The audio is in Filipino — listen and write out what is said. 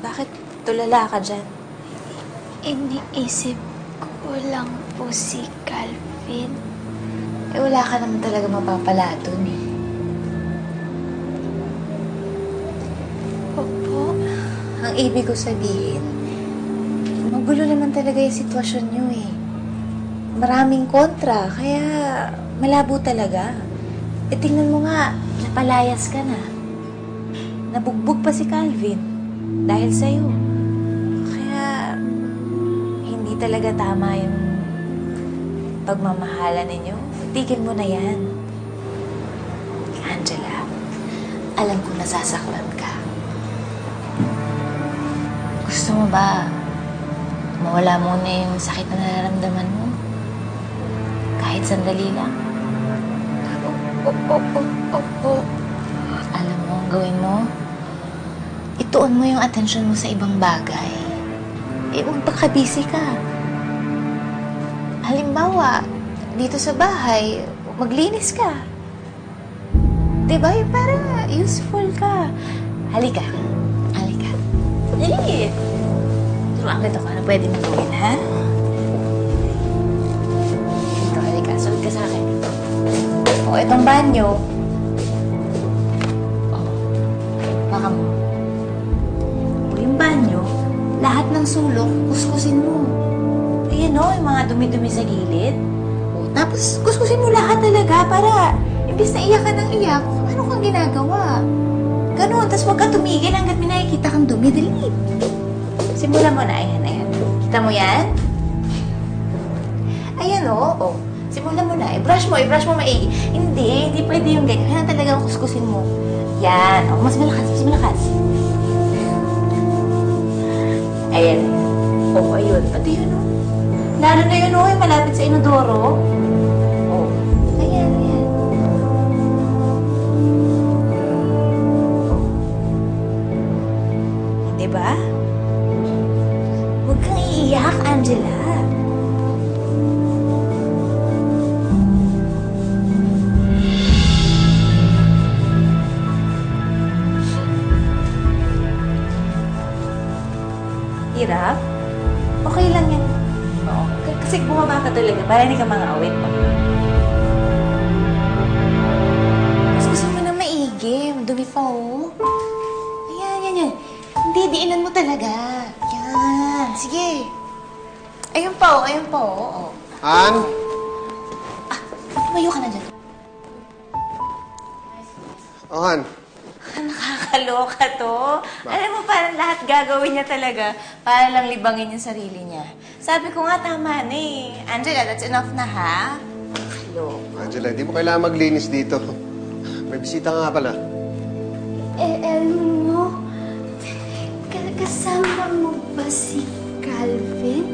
Bakit tulala ka dyan? Iniisip ko lang po si Calvin. Wala ka naman talaga mapapala dun eh. Opo. Ang ibig ko sabihin, magulo naman talaga yung sitwasyon nyo eh. Maraming kontra, kaya malabo talaga. Tingnan mo nga, napalayas ka na. Nabugbog pa si Calvin dahil sa'yo. Kaya hindi talaga tama yung pagmamahalan ninyo. Tigil mo na yan. Angela, alam ko nasasaktan ka. Gusto mo ba mawala muna yung sakit na nararamdaman mo? Kahit sandali lang. Opo. Alam mo, ang gawin mo, ituon mo yung atensyon mo sa ibang bagay. Magpaka-busy ka. Halimbawa, dito sa bahay, maglinis ka. Diba? Yung parang useful ka. Halika. Dali! Turuan kita kung ano pwede mong gawin, ha? Ito, halika. Sunod ka sa akin. O, itong banyo. O, baka mo. O, yung banyo, lahat ng sulok, kuskusin mo. Ayan o, yung mga dumi-dumi sa gilid. O, tapos kuskusin mo lahat talaga para imbis na iyak ka ng iyak, ano kang ginagawa? Ganun, tapos huwag ka tumigil hanggat may nakikita kang dumi. Dali. Simulan mo na. Ayan. Kita mo yan? Ayan o. Simulan mo na. I-brush mo maigi. Hindi pwede yung ganyan. Kailangan talagang kuskusin mo. Yan. O, mas malakas. Ayan. O, ayun. Pati yun o. Lalo na yun o, yung malapit sa inodoro. O. Ayan. Diba? Huwag kang iiyak, Angela. Hirap? Okay lang yan. Oo. Kasi bumaba ka talaga para hindi ka mga awit. Mas gusto mo na maigi. Dumi pa, oh. Ayan. Hindi, diinan mo talaga. Yan. Sige. Ayun pa, oh. Han? Tumayo ka na dyan. Oh, Han. Nakakaloka to. Alam mo, parang lahat gagawin niya talaga para lang libangin yung sarili niya. Sabi ko nga, tama na eh. Angela, that's enough na, ha? Nakakaloka. Angela, hindi mo kailangan maglinis dito. May bisita nga pala. Elmo, kasama mo ba si Calvin?